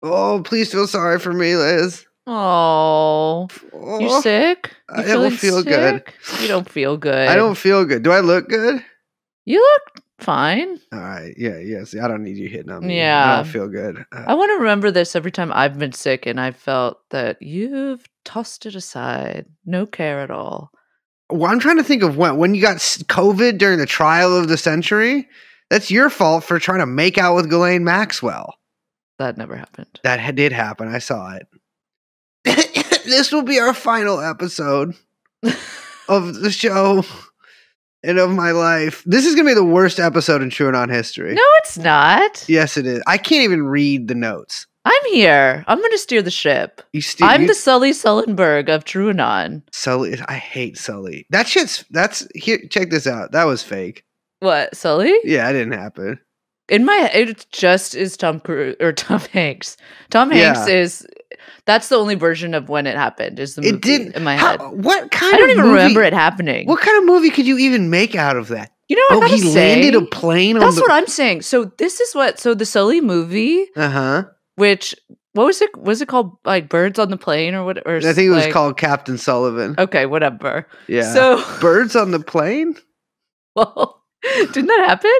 Oh, please feel sorry for me, Liz. Oh, you sick? I don't feel good. You don't feel good. I don't feel good. Do I look good? You look fine. All right. Yeah. See, I don't need you hitting on me. Yeah. I don't feel good. I want to remember this every time I've been sick and I felt that you've tossed it aside. No care at all. Well, I'm trying to think of when you got COVID during the trial of the century. That's your fault for trying to make out with Ghislaine Maxwell. That never happened. That did happen. I saw it. This will be our final episode of the show and of my life. This is going to be the worst episode in TrueAnon history. No, it's not. Yes, it is. I can't even read the notes. I'm here. I'm going to steer the ship. I'm the Sully Sullenberg of TrueAnon. Sully, I hate Sully. That's here. Check this out. That was fake. What, Sully? Yeah, it didn't happen. In my head, it just is Tom Cruise or Tom Hanks. Tom Hanks is. That's the only version of when it happened. Is the movie? It didn't in my head. What kind? I don't even remember it happening. What kind of movie could you even make out of that? You know what? He landed a plane. That's what I'm saying. So this is what. So the Sully movie. Which, what was it? Was it called like Birds on the Plane or what? Or I think it was called Captain Sullivan. Okay, whatever. Yeah. So Birds on the Plane? Well, didn't that happen?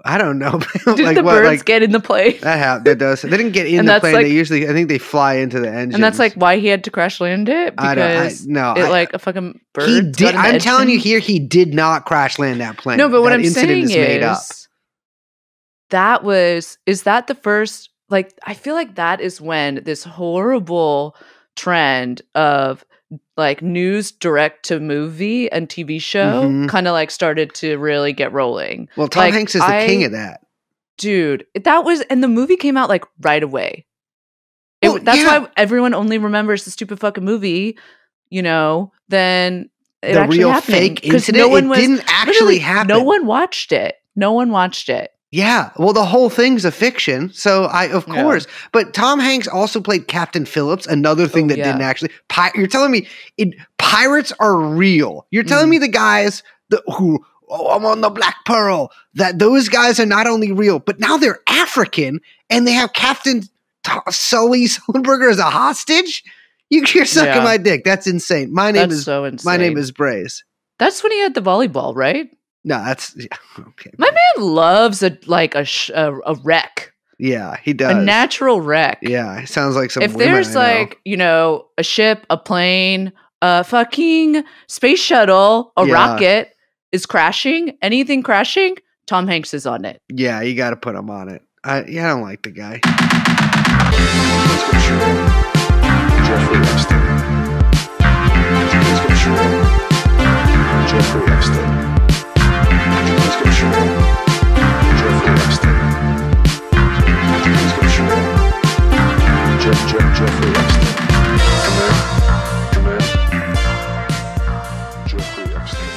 I don't know. Did the birds get in the plane? That does. They didn't get in the plane. They usually, I think they fly into the engine. And that's like why he had to crash land it? Because a fucking bird. He did. I'm telling you here, he did not crash land that plane. No, but what I'm saying is, is that the first? Like, I feel like that is when this horrible trend of like news direct to movie and TV show kind of like started to really get rolling. Well, Tom Hanks is the king of that. Dude, that was, and the movie came out like right away. That's why everyone only remembers the stupid fucking movie, you know, than it the actually real happening. Fake incident. It didn't actually happen. No one watched it. No one watched it. Yeah, well, the whole thing's a fiction, so of course. Yeah. But Tom Hanks also played Captain Phillips, another thing that didn't actually. You're telling me pirates are real. You're telling me the guys who I'm on the Black Pearl, that those guys are not only real, but now they're African, and they have Captain Sully Sullenberger as a hostage. You're sucking my dick. That's insane. My name is Braze. That's when he had the volleyball, right? No, that's okay. My man loves a wreck. Yeah, he does. A natural wreck. Yeah, it sounds like some. If there's like, you know, a ship, a plane, a fucking space shuttle, a rocket is crashing, anything crashing, Tom Hanks is on it. Yeah, you got to put him on it. I don't like the guy. Jeffrey Epstein. Jeffrey Epstein. Jeffrey Epstein. Come in. Jeffrey Epstein.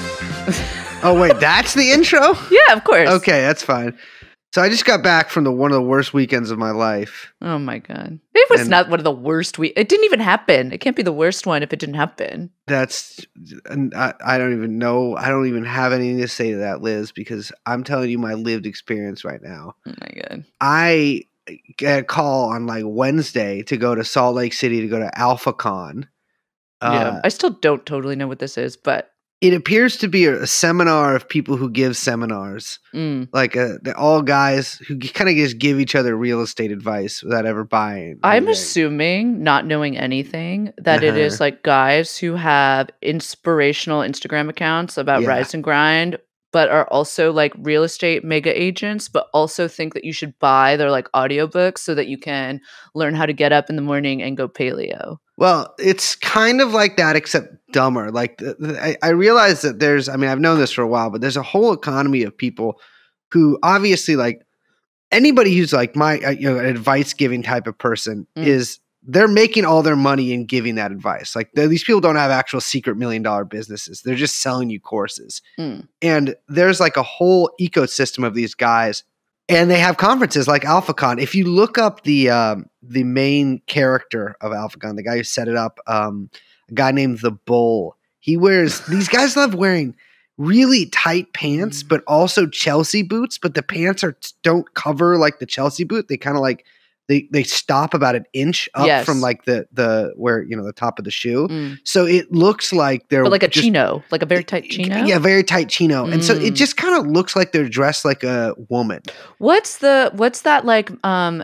Oh wait, that's the intro? Yeah, of course. Okay, that's fine. So I just got back from one of the worst weekends of my life. Oh my God. It was not one of the worst It didn't even happen. It can't be the worst one if it didn't happen. I don't even know. I don't even have anything to say to that, Liz, because I'm telling you my lived experience right now. Oh my God. I get a call on like Wednesday to go to Salt Lake City to go to AlphaCon. Yeah, I still don't totally know what this is, but it appears to be a seminar of people who give seminars. Like they're all guys who kind of just give each other real estate advice without ever buying. I'm assuming, not knowing anything, that it is like guys who have inspirational Instagram accounts about rise and grind, but are also like real estate mega agents, but also think that you should buy their like audiobooks so that you can learn how to get up in the morning and go paleo. Well, it's kind of like that, except dumber. Like I realize that I've known this for a while, but there's a whole economy of people who obviously, like anybody who's like my, an advice giving type of person is they're making all their money in giving that advice. Like these people don't have actual secret $1 million businesses. They're just selling you courses. And there's like a whole ecosystem of these guys. And they have conferences like AlphaCon. If you look up the main character of AlphaCon, the guy who set it up, a guy named the Bull, these guys love wearing really tight pants, but also Chelsea boots. But the pants don't cover like the Chelsea boot. They kind of like they stop about an inch up from like the where the top of the shoe. So it looks like they're but like a chino, like a very tight chino. Yeah, very tight chino. And so it just kind of looks like they're dressed like a woman. What's that like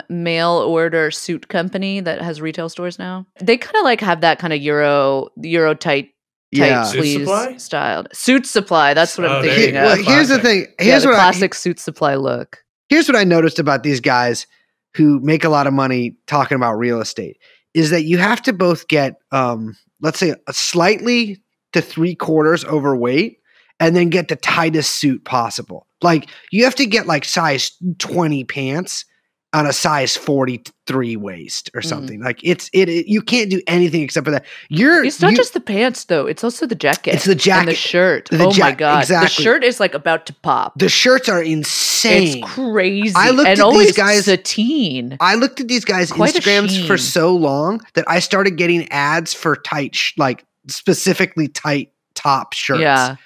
mail order suit company that has retail stores now? They kind of like have that kind of Euro tight sleeves styled Suit Supply. That's what I'm thinking of. Well, here's the thing. Here's the what classic Suit Supply look. Here's what I noticed about these guys who make a lot of money talking about real estate is that you have to both get, let's say, a slightly to 3/4 overweight and then get the tightest suit possible. Like you have to get like size 20 pants on a size 43 waist or something. Like you can't do anything except for that. It's not just the pants though. It's also the jacket. It's the jacket. And the shirt. My God. Exactly. The shirt is like about to pop. The shirts are insane. It's crazy. I looked at these guys. Sateen. I looked at these guys' Instagrams for so long that I started getting ads for tight, like specifically tight top shirts. Yeah.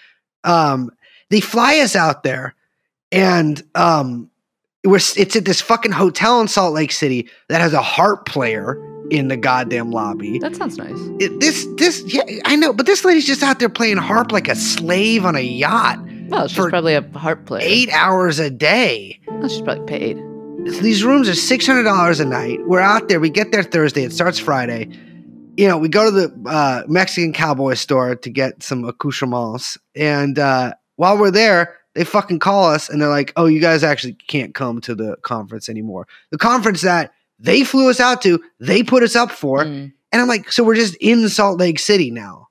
They fly us out there and, it's at this fucking hotel in Salt Lake City that has a harp player in the goddamn lobby. That sounds nice. Yeah, I know, but this lady's just out there playing harp like a slave on a yacht. Well, she's probably a harp player. 8 hours a day. Well, she's probably paid. These rooms are $600 a night. We're out there. We get there Thursday. It starts Friday. We go to the Mexican cowboy store to get some accoutrements. And while we're there, they fucking call us and they're like, oh, you guys actually can't come to the conference anymore. The conference that they flew us out to, they put us up for. And I'm like, so we're just in Salt Lake City now.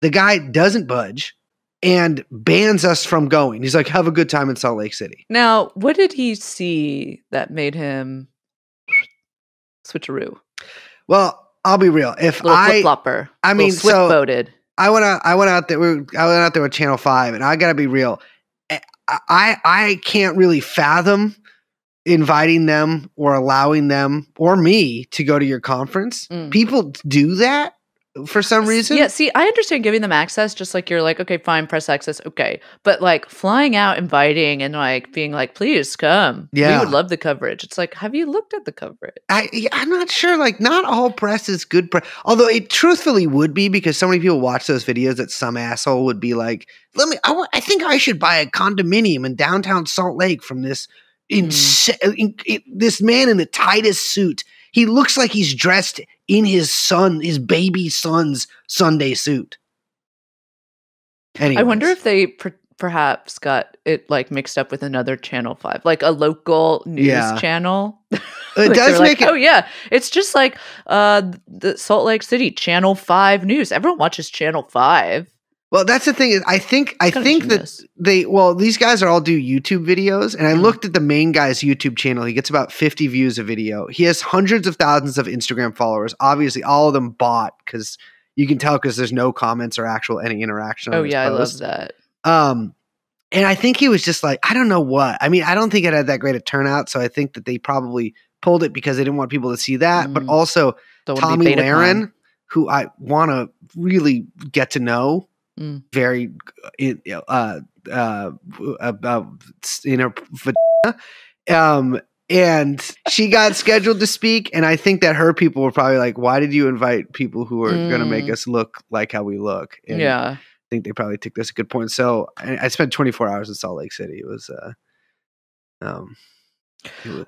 The guy doesn't budge and bans us from going. He's like, have a good time in Salt Lake City. Now, what did he see that made him switcheroo? Well, I'll be real. If flip-flopper. I mean, swift-boated. I went out there with Channel 5 and I got to be real. I can't really fathom inviting them or allowing them or me to go to your conference. People do that for some reason. Yeah, see, I understand giving them access, just like you're like, okay, fine, press access, okay. But like flying out, inviting, and like being like, please come. Yeah. We would love the coverage. It's like, have you looked at the coverage? I'm not sure. Like, not all press is good press. Although it truthfully would be, because so many people watch those videos that some asshole would be like, I think I should buy a condominium in downtown Salt Lake from this this man in the tightest suit. He looks like he's dressed in his baby son's Sunday suit. Anyways. I wonder if they perhaps got it like mixed up with another Channel 5, like a local news channel. It does make it. Oh yeah, it's just like the Salt Lake City Channel 5 news. Everyone watches Channel 5. Well, that's the thing is, I think that these guys all do YouTube videos, and I looked at the main guy's YouTube channel. He gets about 50 views a video. He has hundreds of thousands of Instagram followers. Obviously, all of them bought because you can tell because there's no comments or any interaction. Oh yeah, I love that. And I think he was just like, I don't know what. I mean, I don't think it had that great a turnout, so I think that they probably pulled it because they didn't want people to see that. But also, Tommy Lahren, who I want to really get to know. Very about in her vagina. And she got scheduled to speak, and I think that her people were probably like, why did you invite people who are going to make us look like how we look? And I think they probably took this a good point. So I spent 24 hours in Salt Lake City. It was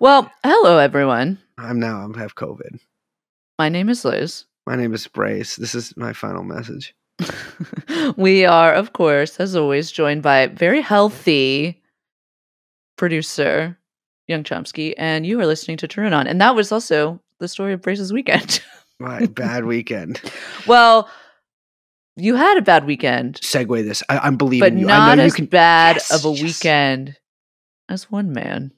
well, hello everyone. I have COVID. My name is Liz. My name is Brace. This is my final message. We are, of course, as always, joined by very healthy producer, Young Chomsky, and you are listening to TrueAnon. And that was also the story of Brace's weekend. My bad weekend. Well, you had a bad weekend. Segue this. I'm believing but you. Not I know as you can, bad of a weekend as one man.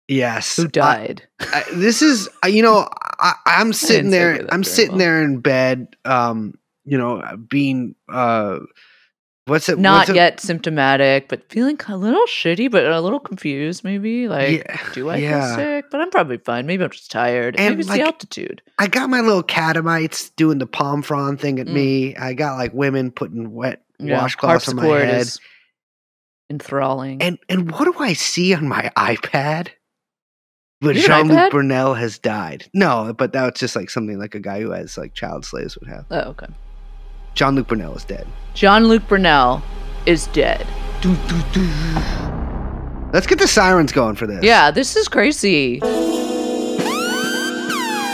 Yes. Who died. This is, I'm sitting there. I'm sitting there in bed, being not yet symptomatic, but feeling a little shitty, but a little confused maybe. Like, do I feel sick? But I'm probably fine. Maybe I'm just tired. And maybe it's the altitude. I got my little catamites doing the palm frond thing at me. I got like women putting wet washcloths on my head. Is enthralling. And what do I see on my iPad? But You have an Jean-Luc iPad? Brunel has died. No, but that's just like something like a guy who has like child slaves would have. Oh, okay. Jean-Luc Brunel is dead. Jean-Luc Brunel is dead. Let's get the sirens going for this. Yeah, this is crazy.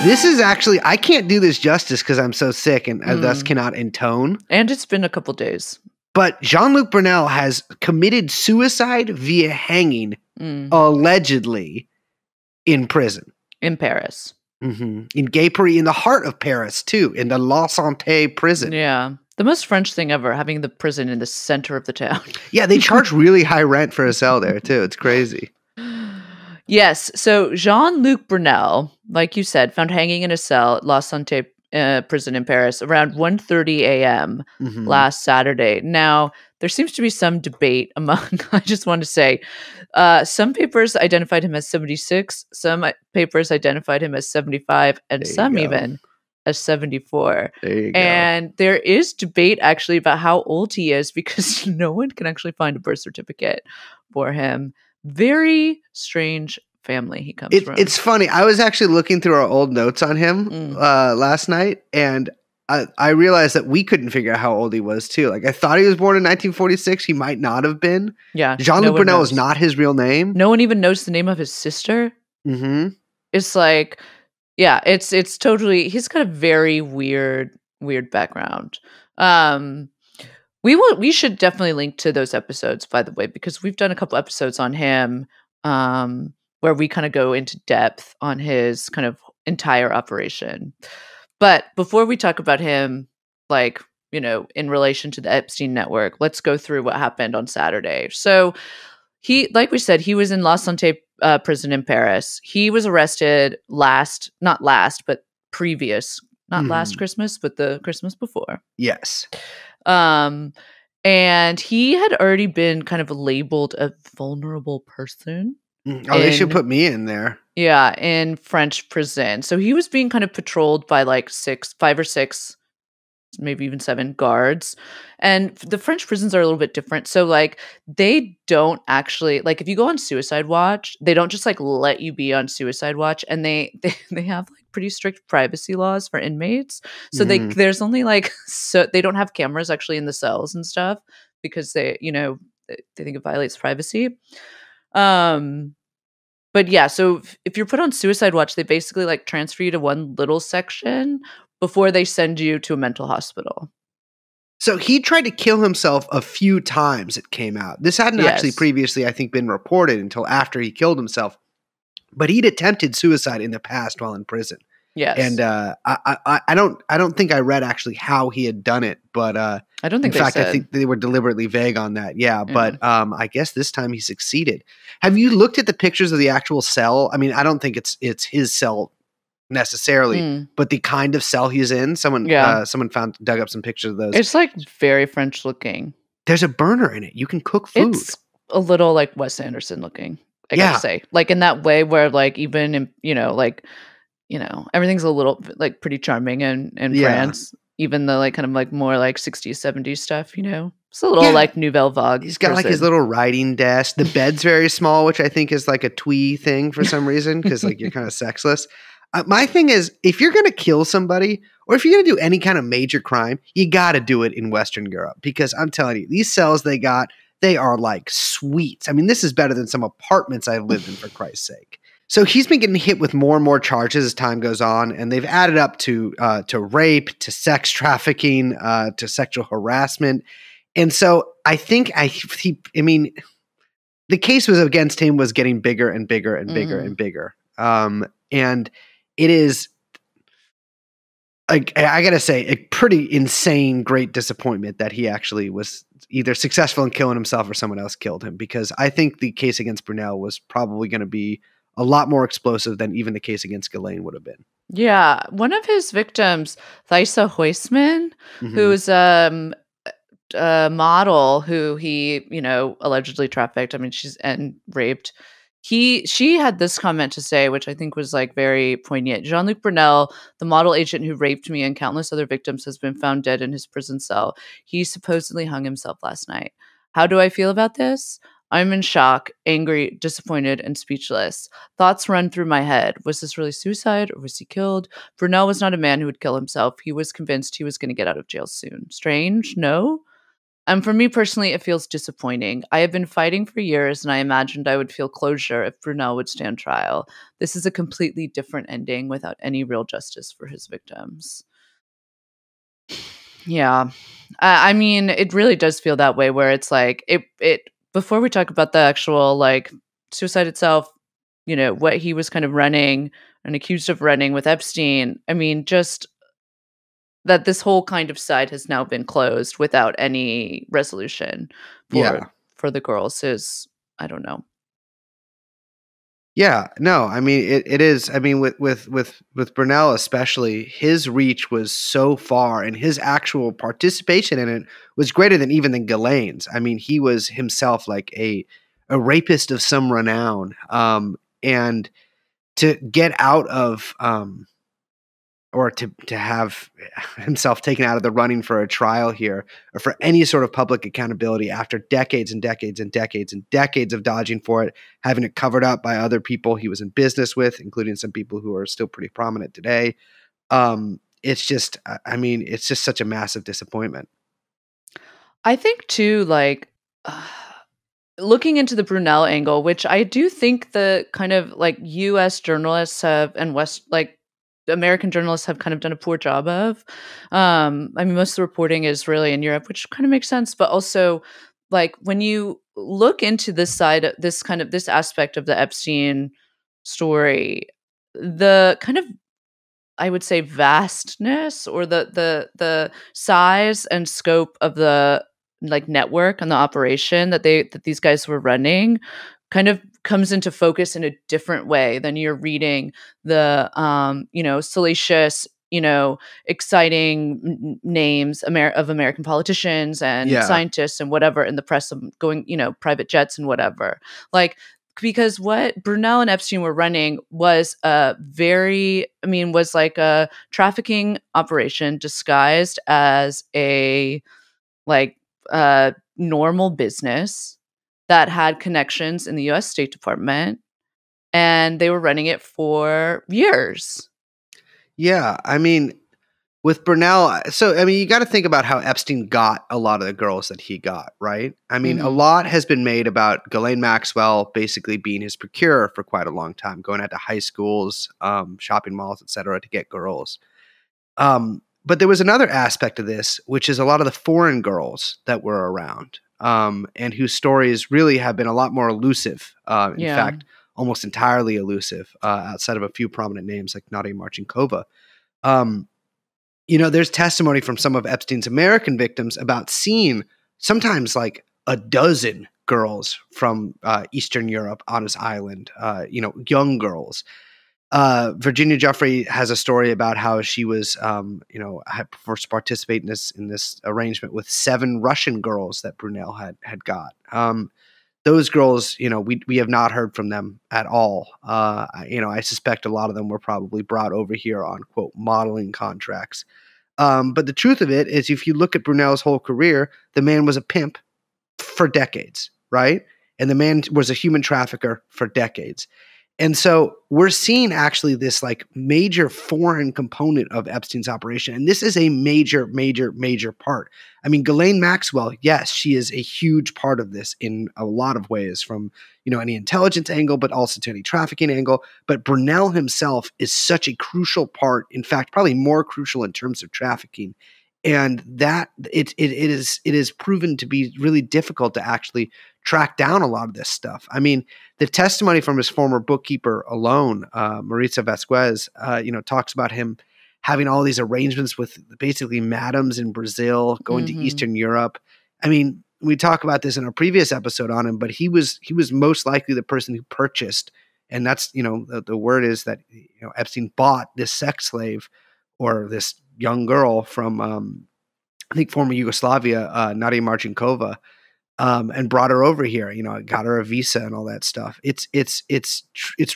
This is actually, I can't do this justice because I'm so sick and thus cannot intone. And it's been a couple days. But Jean-Luc Brunel has committed suicide via hanging, allegedly, in prison. In Paris. In Gay Paris, in the heart of Paris, too, in the La Santé prison. Yeah. The most French thing ever, having the prison in the center of the town. Yeah, they charge really high rent for a cell there, too. It's crazy. Yes. So Jean-Luc Brunel, like you said, found hanging in a cell at La Santé prison in Paris around 1:30 a.m. Last Saturday. Now, there seems to be some debate among, I just want to say, some papers identified him as 76, some papers identified him as 75, and some even as 74. There you go. And there is debate actually about how old he is because no one can actually find a birth certificate for him. Very strange family he comes from. It's funny. I was actually looking through our old notes on him last night, and I realized that we couldn't figure out how old he was, too. Like, I thought he was born in 1946. He might not have been. Yeah. Jean-Luc Brunel is not his real name. No one even knows the name of his sister. It's like, yeah, it's totally, he's got a very weird background. We should definitely link to those episodes, by the way, because we've done a couple episodes on him where we kind of go into depth on his kind of entire operation. But before we talk about him, like, you know, in relation to the Epstein network, let's go through what happened on Saturday. So he, like we said, he was in La Santé prison in Paris. He was arrested last Christmas, but the Christmas before. Yes. And he had already been kind of labeled a vulnerable person. They should put me in there. Yeah, in French prison. So he was being kind of patrolled by like 5 or 6, maybe even 7 guards. And the French prisons are a little bit different. So like they don't actually, like if you go on suicide watch, they don't just like let you be on suicide watch, and they have like pretty strict privacy laws for inmates. So there's only like, so they don't have cameras actually in the cells and stuff because they think it violates privacy. But yeah, so if you're put on suicide watch, they basically like transfer you to one little section before they send you to a mental hospital. So he tried to kill himself a few times, it came out. This hadn't actually previously, I think, been reported until after he killed himself. But he'd attempted suicide in the past while in prison. Yes. And I don't think I read actually how he had done it, but I don't think in fact, I think they were deliberately vague on that. Yeah, but I guess this time he succeeded. Have you looked at the pictures of the actual cell? I mean, I don't think it's his cell necessarily, but the kind of cell he's in. Someone dug up some pictures of those. It's like very French looking. There's a burner in it. You can cook food. It's a little like Wes Anderson looking, I gotta say. Like in that way where like even in, everything's a little like pretty charming in France. Even the like kind of like more like 60s, 70s stuff, It's a little like Nouvelle Vague. He's got like his little writing desk. The bed's very small, which I think is like a twee thing for some reason because like you're kind of sexless. My thing is, if you're going to kill somebody or if you're going to do any kind of major crime, you got to do it in Western Europe because I'm telling you, these cells they are like suites. I mean, this is better than some apartments I've lived in, for Christ's sake. So he's been getting hit with more and more charges as time goes on, and they've added up to rape, to sex trafficking, to sexual harassment. And so I think the case was against him was getting bigger and bigger and bigger and bigger. And it is, I gotta say, a pretty insane, great disappointment that he actually was either successful in killing himself or someone else killed him, because I think the case against Brunel was probably going to be a lot more explosive than even the case against Ghislaine would have been. Yeah. One of his victims, Thaisa Huysman, who's a model who he, allegedly trafficked. I mean, and raped. She had this comment to say, which I think was like very poignant. Jean-Luc Brunel, the model agent who raped me and countless other victims, has been found dead in his prison cell. He supposedly hung himself last night. How do I feel about this? I'm in shock, angry, disappointed, and speechless. Thoughts run through my head. Was this really suicide or was he killed? Brunel was not a man who would kill himself. He was convinced he was going to get out of jail soon. Strange? No? For me personally, it feels disappointing. I have been fighting for years, and I imagined I would feel closure if Brunel would stand trial. This is a completely different ending without any real justice for his victims. Yeah. I mean, it really does feel that way where it's like it before we talk about the actual like suicide itself, what he was kind of running and accused of running with Epstein. I mean, just that this whole kind of side has now been closed without any resolution Yeah. for the girls is, I don't know. Yeah, no, I mean it is. I mean with Brunel especially, his reach was so far, and his actual participation in it was greater than even than Ghislaine's. I mean, he was himself like a rapist of some renown, and to get out of or to have himself taken out of the running for a trial here or for any sort of public accountability after decades and decades and decades and decades of dodging for it, having it covered up by other people he was in business with, including some people who are still pretty prominent today. It's just, I mean, it's just such a massive disappointment. I think too, like looking into the Brunel angle, which I do think the kind of like U.S. journalists have and American journalists have kind of done a poor job of. I mean, most of the reporting is really in Europe, which kind of makes sense. But also, like when you look into this side, this aspect of the Epstein story, the kind of, I would say, vastness or the size and scope of the like network and the operation that these guys were running kind of comes into focus in a different way than you're reading the salacious, exciting names of American politicians and scientists and whatever in the press of going, private jets and whatever. Like, because what Brunel and Epstein were running was was like a trafficking operation disguised as a normal business that had connections in the US State Department, and they were running it for years. Yeah, I mean, with Brunel, so I mean, you got to think about how Epstein got a lot of the girls that he got, right? I mean, a lot has been made about Ghislaine Maxwell basically being his procurer for quite a long time, going out to high schools, shopping malls, etc., to get girls. But there was another aspect of this, which is a lot of the foreign girls that were around, and whose stories really have been a lot more elusive. In fact, almost entirely elusive, outside of a few prominent names like Nadia Marcinkova. There's testimony from some of Epstein's American victims about seeing sometimes like a dozen girls from Eastern Europe on his island, young girls. Virginia Giuffre has a story about how she was, had forced to participate in this arrangement with 7 Russian girls that Brunel had got. Those girls, we have not heard from them at all. I suspect a lot of them were probably brought over here on quote modeling contracts. But the truth of it is, if you look at Brunel's whole career, the man was a pimp for decades, right? And the man was a human trafficker for decades. And so we're seeing actually this like major foreign component of Epstein's operation. And this is a major, major, major part. I mean, Ghislaine Maxwell, yes, she is a huge part of this in a lot of ways, from, any intelligence angle, but also to any trafficking angle. But Brunel himself is such a crucial part, in fact, probably more crucial in terms of trafficking. And that it is proven to be really difficult to actually track down a lot of this stuff. I mean, the testimony from his former bookkeeper alone, Maritza Vasquez, talks about him having all these arrangements with basically madams in Brazil, going to Eastern Europe. I mean, we talk about this in our previous episode on him, but he was most likely the person who purchased, and that's, the word is that, Epstein bought this sex slave or this young girl from, I think former Yugoslavia, Nadia Marcinkova, and brought her over here, got her a visa and all that stuff. It's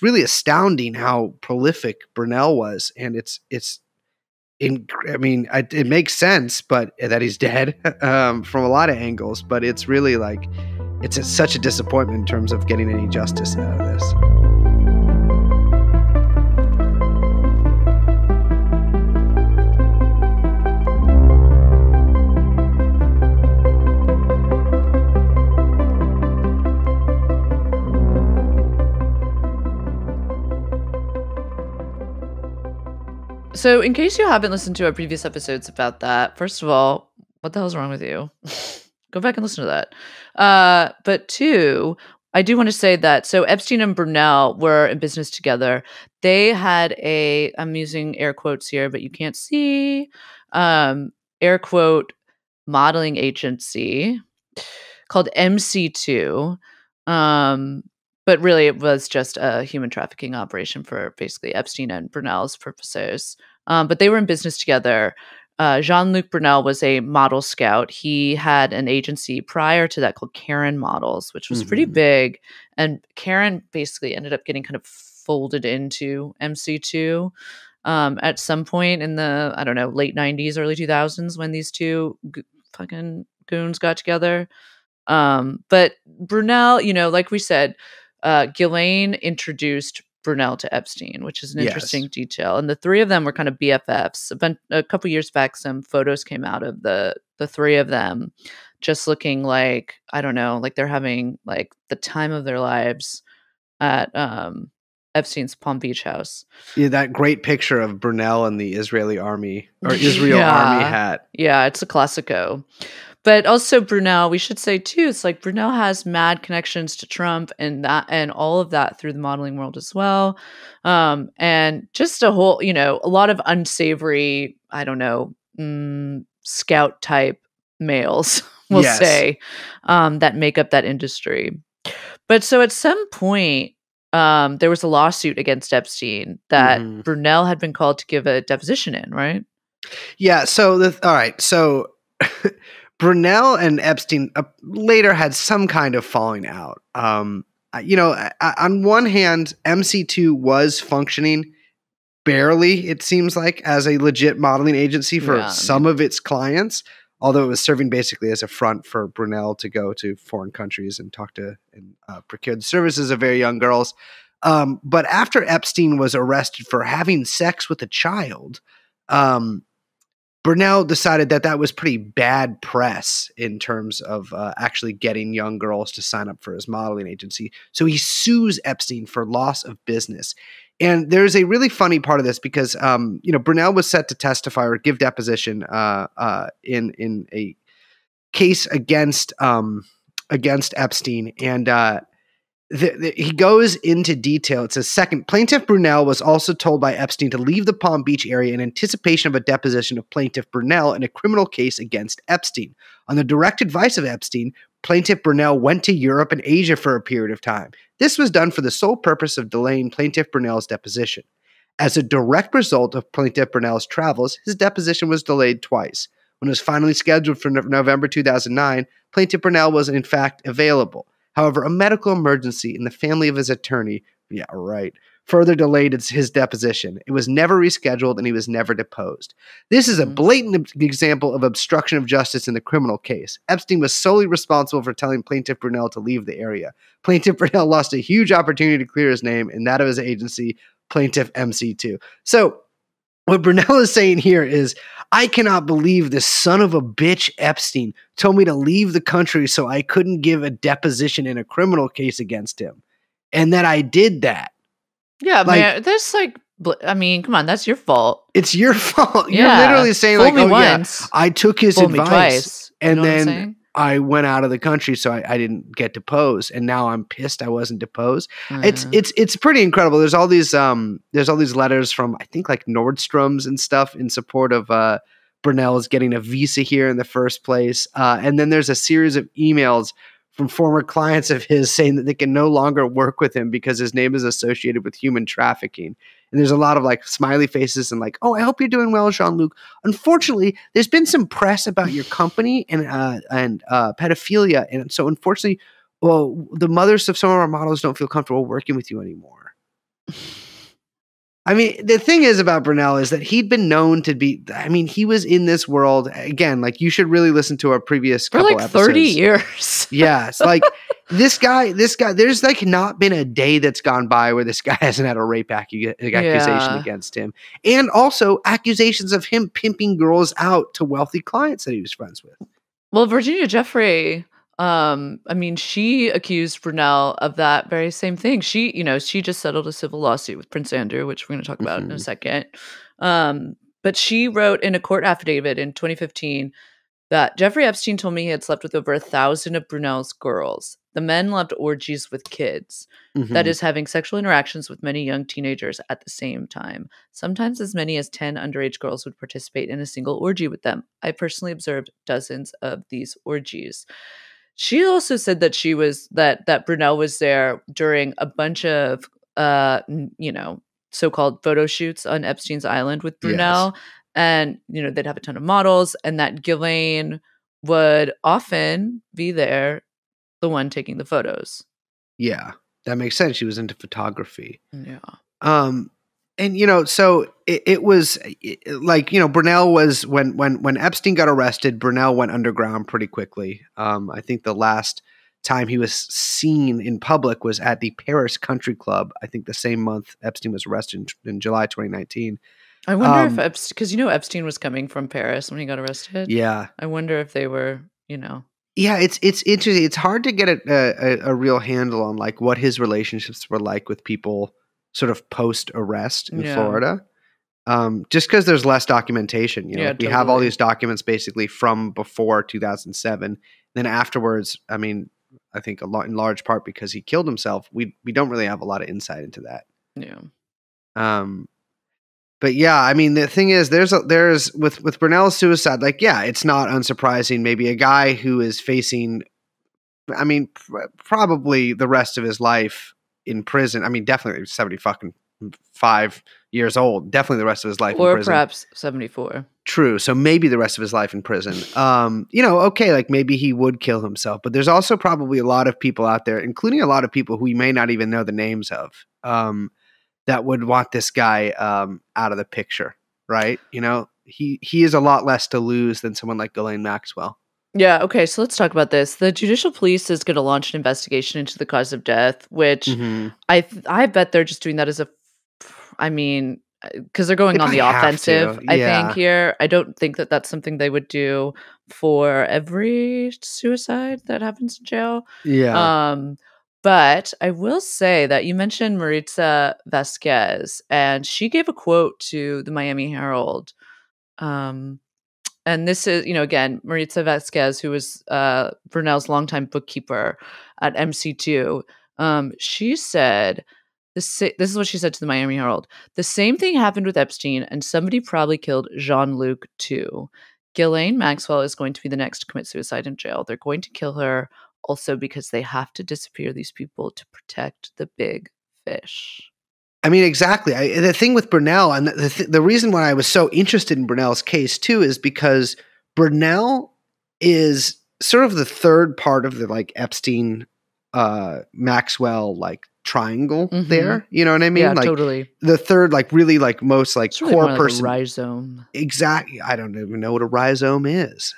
really astounding how prolific Brunel was. And it makes sense, but that he's dead, from a lot of angles, but it's really like, it's such a disappointment in terms of getting any justice out of this. So, in case you haven't listened to our previous episodes about that, first of all, what the hell's wrong with you? Go back and listen to that. But two, I do want to say that so Epstein and Brunel were in business together. They had I'm using air quotes here, but you can't see, air quote, modeling agency called MC2. But really, it was just a human trafficking operation for basically Epstein and Brunel's purposes. But they were in business together. Jean-Luc Brunel was a model scout. He had an agency prior to that called Karen Models, which was pretty big. And Karen basically ended up getting kind of folded into MC2 at some point in the, I don't know, late 90s, early 2000s when these two fucking goons got together. But Brunel, like we said, Ghislaine introduced Brunel to Epstein, which is an interesting detail. And the three of them were kind of BFFs. A couple years back, some photos came out of the three of them just looking like, I don't know, like they're having like the time of their lives at Epstein's Palm Beach house. Yeah, that great picture of Brunel and the Israeli army or Israel army hat. Yeah, it's a classico. But also Brunel, we should say too, it's like Brunel has mad connections to Trump and all of that through the modeling world as well. And just a whole, a lot of unsavory, I don't know, scout type males, we'll say, that make up that industry. But so at some point, there was a lawsuit against Epstein that Brunel had been called to give a deposition in, right? Yeah. So, all right. So Brunel and Epstein later had some kind of falling out. On one hand, MC2 was functioning barely, it seems like, as a legit modeling agency for some of its clients, although it was serving basically as a front for Brunel to go to foreign countries and talk to and procure the services of very young girls. But after Epstein was arrested for having sex with a child, Brunel decided that was pretty bad press in terms of actually getting young girls to sign up for his modeling agency. So he sues Epstein for loss of business. And there's a really funny part of this because, Brunel was set to testify or give deposition in a case against Epstein. And he goes into detail. It says, second, plaintiff Brunel was also told by Epstein to leave the Palm Beach area in anticipation of a deposition of plaintiff Brunel in a criminal case against Epstein. On the direct advice of Epstein, plaintiff Brunel went to Europe and Asia for a period of time. This was done for the sole purpose of delaying plaintiff Brunel's deposition. As a direct result of plaintiff Brunel's travels, his deposition was delayed twice. When it was finally scheduled for November 2009, plaintiff Brunel was in fact available. However, a medical emergency in the family of his attorney, further delayed his deposition. It was never rescheduled and he was never deposed. This is a blatant example of obstruction of justice in the criminal case. Epstein was solely responsible for telling plaintiff Brunel to leave the area. Plaintiff Brunel lost a huge opportunity to clear his name and that of his agency, plaintiff MC2. So what Brunel is saying here is, I cannot believe this son of a bitch Epstein told me to leave the country so I couldn't give a deposition in a criminal case against him. And that I did that. Yeah, man, that's come on, that's your fault. It's your fault. You're literally saying I took his advice and then I went out of the country so I didn't get deposed, and now I'm pissed I wasn't deposed. It's pretty incredible. There's all these letters from I think like Nordstrom's and stuff in support of Brunel's getting a visa here in the first place, and then there's a series of emails from former clients of his saying that they can no longer work with him because his name is associated with human trafficking. And there's a lot of like smiley faces and like, oh, I hope you're doing well, Jean-Luc. Unfortunately, there's been some press about your company and pedophilia. And so unfortunately, the mothers of some of our models don't feel comfortable working with you anymore. I mean, the thing is about Brunel is that he'd been known to be, he was in this world, again, like you should really listen to our previous couple episodes. For like 30 years. Yeah. It's like This guy, there's like not been a day that's gone by where this guy hasn't had a rape accusation against him. And also accusations of him pimping girls out to wealthy clients that he was friends with. Well, Virginia Jeffrey, I mean, she accused Brunel of that very same thing. She just settled a civil lawsuit with Prince Andrew, which we're going to talk about in a second. But she wrote in a court affidavit in 2015 that Jeffrey Epstein told me he had slept with over 1,000 of Brunel's girls. The men loved orgies with kids. That is, having sexual interactions with many young teenagers at the same time. Sometimes as many as 10 underage girls would participate in a single orgy with them. I personally observed dozens of these orgies. She also said that that Brunel was there during a bunch of so-called photo shoots on Epstein's Island with Brunel. Yes. And, they'd have a ton of models, and that Ghislaine would often be there, the one taking the photos. Yeah, that makes sense. She was into photography. Yeah. And, so it was like, Brunel was, when Epstein got arrested, Brunel went underground pretty quickly. I think the last time he was seen in public was at the Paris Country Club. I think the same month Epstein was arrested in July 2019. I wonder if Epstein, because Epstein was coming from Paris when he got arrested. Yeah. I wonder if they were, Yeah, it's interesting. It's hard to get a real handle on like what his relationships were like with people sort of post arrest in Florida. Just because there's less documentation. We have all these documents basically from before 2007. Then afterwards, I mean, I think in large part because he killed himself, we don't really have a lot of insight into that. Yeah. But yeah, I mean, the thing is, there's with Brunel's suicide, like, yeah, it's not unsurprising. Maybe a guy who is facing, I mean, probably the rest of his life in prison. I mean, definitely 75 years old. Definitely the rest of his life in prison. Or perhaps 74. True. So maybe the rest of his life in prison. Okay, like maybe he would kill himself. But there's also probably a lot of people out there, including a lot of people who we may not even know the names of, that would want this guy out of the picture, right? He has a lot less to lose than someone like Ghislaine Maxwell. Yeah, okay, so let's talk about this. The judicial police is going to launch an investigation into the cause of death, which I bet they're just doing that as because they're going on the offensive, I think, here. I don't think that that's something they would do for every suicide that happens in jail. Yeah. But I will say that you mentioned Maritza Vasquez, and she gave a quote to the Miami Herald. And this is, again, Maritza Vasquez, who was Brunel's longtime bookkeeper at MC2. She said, this is what she said to the Miami Herald. The same thing happened with Epstein, and somebody probably killed Jean-Luc too. Ghislaine Maxwell is going to be the next to commit suicide in jail. They're going to kill her. Also, because they have to disappear these people to protect the big fish. I mean, exactly. The thing with Brunel, and the reason why I was so interested in Brunel's case too, is because Brunel is sort of the third part of the like Epstein, Maxwell like triangle there. You know what I mean? Yeah, like, totally. The third, like really like most like it's really core more person. Like a rhizome. Exactly. I don't even know what a rhizome is.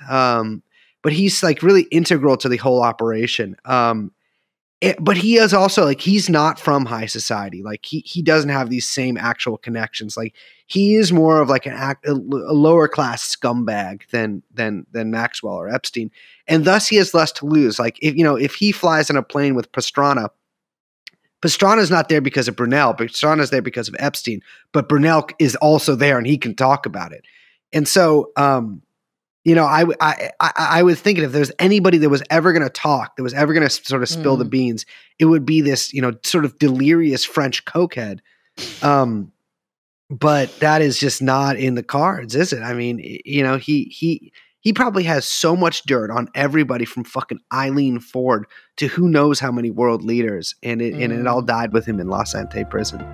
But he's like really integral to the whole operation. But he is also like, he's not from high society. Like he doesn't have these same actual connections. Like he is more of like a lower class scumbag than Maxwell or Epstein. And thus he has less to lose. Like if he flies on a plane with Pastrana is not there because of Brunel. Pastrana is there because of Epstein, but Brunel is also there and he can talk about it. And so, I was thinking if there's anybody that was ever going to talk, that was ever going to sort of spill the beans, it would be this, sort of delirious French cokehead. But that is just not in the cards, is it? I mean, he probably has so much dirt on everybody from fucking Eileen Ford to who knows how many world leaders, and it all died with him in La Sante prison.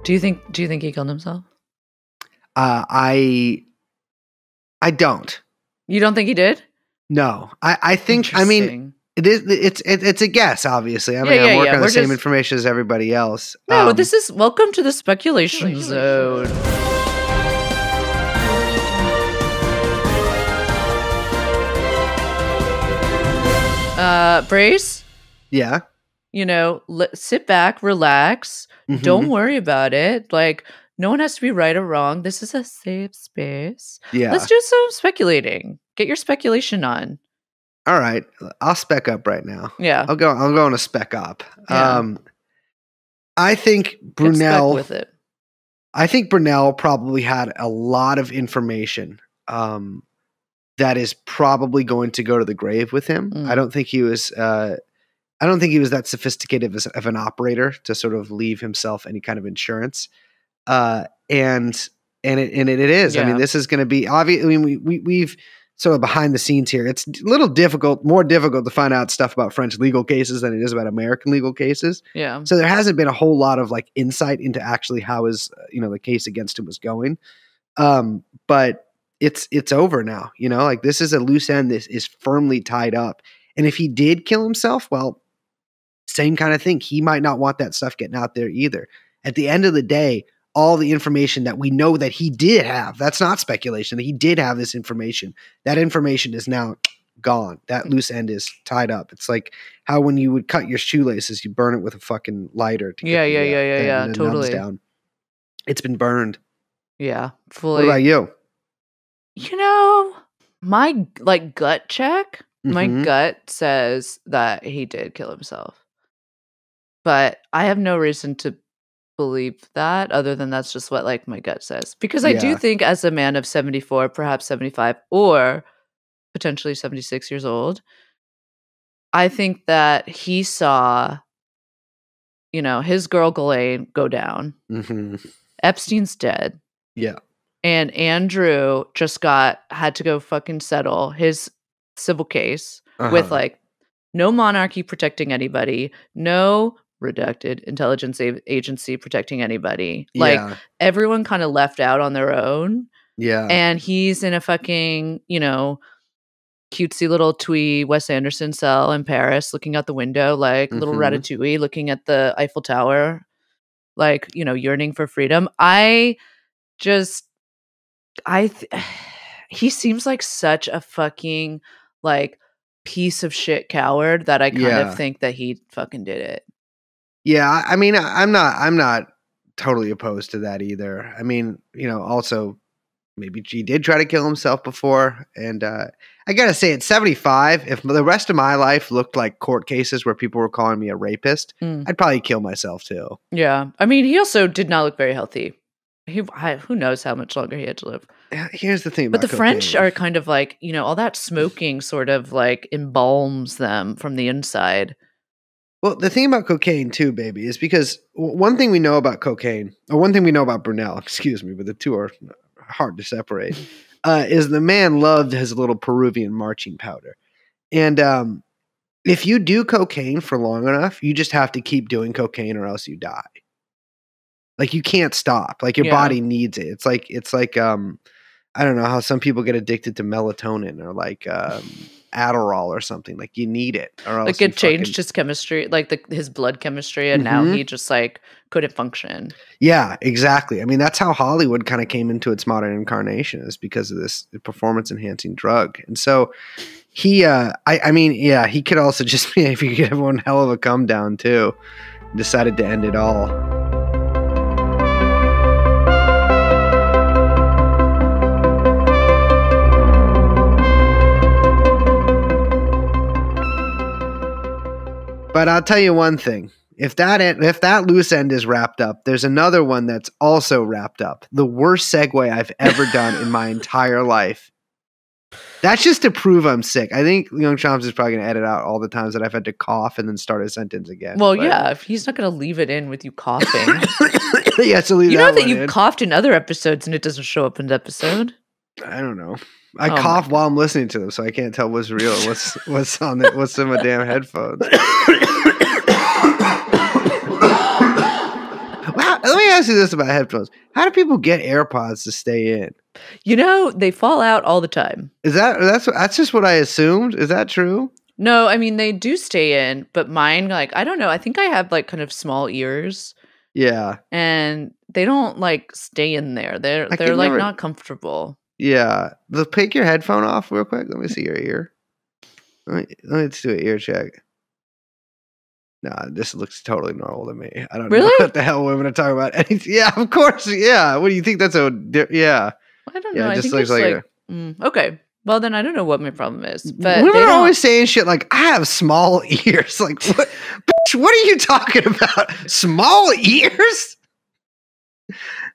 Do you think he killed himself? I don't. You don't think he did? No. I think, I mean, It's a guess, obviously. I mean, I'm working on the same information as everybody else. No, this is welcome to the speculation zone. Brace. Yeah. You know, sit back, relax. Mm-hmm. Don't worry about it. Like, no one has to be right or wrong. This is a safe space. Yeah. Let's do some speculating. Get your speculation on. All right. I'll spec up right now. Yeah. I'll go on a spec up. Yeah. I think Brunel with it. I think Brunel probably had a lot of information that is probably going to go to the grave with him. I don't think he was that sophisticated of an operator to sort of leave himself any kind of insurance. And it is. Yeah. I mean, this is going to be obvious. I mean, we've sort of behind the scenes here. It's a little more difficult to find out stuff about French legal cases than it is about American legal cases. Yeah. So there hasn't been a whole lot of like insight into actually how the case against him was going. But it's over now, like this is a loose end. This is firmly tied up. And if he did kill himself, well, same kind of thing. He might not want that stuff getting out there either. At the end of the day, all the information that we know that he did have, that's not speculation, that he did have this information. That information is now gone. That loose end is tied up. It's like how when you would cut your shoelaces, you burn it with a fucking lighter to get the totally nubs down. It's been burned. Yeah, fully. What about you? My gut check, my gut says that he did kill himself. But I have no reason to believe that other than that's just what my gut says. Because I do think as a man of 74, perhaps 75, or potentially 76 years old, I think that he saw, his girl Ghislaine go down. Mm-hmm. Epstein's dead. Yeah. And Andrew just had to go fucking settle his civil case with no monarchy protecting anybody, no redacted intelligence agency protecting anybody. Everyone kind of left out on their own. Yeah. And he's in a fucking, cutesy little twee Wes Anderson cell in Paris, looking out the window little Ratatouille, looking at the Eiffel Tower, yearning for freedom. He seems like such a fucking piece of shit coward that I kind of think that he fucking did it. Yeah, I mean, I'm not totally opposed to that either. I mean, also maybe he did try to kill himself before, and I gotta say, at 75, if the rest of my life looked like court cases where people were calling me a rapist, I'd probably kill myself too. Yeah, I mean, he also did not look very healthy. Who knows how much longer he had to live. Here's the thing about But the cocaine. French are kind of all that smoking sort of embalms them from the inside. Well, the thing about cocaine too, baby, is because one thing we know about cocaine, or one thing we know about Brunel, excuse me, but the two are hard to separate, is the man loved his little Peruvian marching powder. And if you do cocaine for long enough, you just have to keep doing cocaine or else you die. You can't stop. Your body needs it. It's like I don't know how some people get addicted to melatonin or Adderall or something. You need it, or else it changed his chemistry, his blood chemistry, and now he just couldn't function. Yeah, exactly. I mean, that's how Hollywood kind of came into its modern incarnation, is because of this performance enhancing drug. And so he, he could also just be, if he could have one hell of a come down too, decided to end it all. But I'll tell you one thing. If that loose end is wrapped up, there's another one that's also wrapped up. The worst segue I've ever done in my entire life. That's just to prove I'm sick. I think Young Chomps is probably going to edit out all the times that I've had to cough and then start a sentence again. Well, yeah, if he's not going to leave it in with you coughing. Yeah, so leave that you coughed in other episodes and it doesn't show up in the episode. I don't know. I cough while I'm listening to them, so I can't tell what's real and what's in my damn headphones. Wow, let me ask you this about headphones. How do people get AirPods to stay in? They fall out all the time. That's just what I assumed? Is that true? No, I mean, they do stay in, but mine, like, I don't know. I think I have like kind of small ears Yeah. and they don't like stay in there. They're I they're can like never. not comfortable. Yeah. Take your headphone off real quick. Let me see your ear. Let's do an ear check. Nah, this looks totally normal to me. I don't know Really? what the hell women are talking about. Anything. Yeah, of course. Yeah. What do you think? That's yeah. I don't Yeah, know. it I just think looks it's like like okay. Well, then I don't know what my problem is. But women they are don't. always saying shit like, "I have small ears." Like, what? Bitch, what are you talking about? Small ears?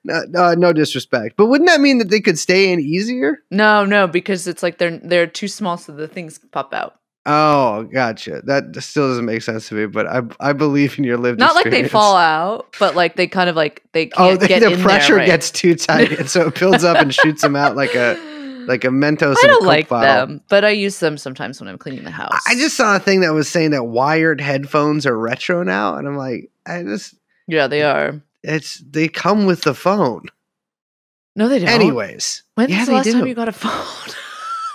No disrespect, but wouldn't that mean that they could stay in easier? No, because it's like they're too small, so the things pop out. Oh, gotcha. That still doesn't make sense to me, but I believe in your lived Not like experience. they fall out, but like they kind of like they Oh, can't get the in pressure there, right? gets too tight, and so it builds up and shoots them out like a Mentos I in a don't Coke like bottle. them, but I use them sometimes when I'm cleaning the house. I just saw a thing that was saying that wired headphones are retro now, and I'm like, yeah, they are. they come with the phone. No, they don't. Anyways, when's yeah, the they last time do. you got a phone?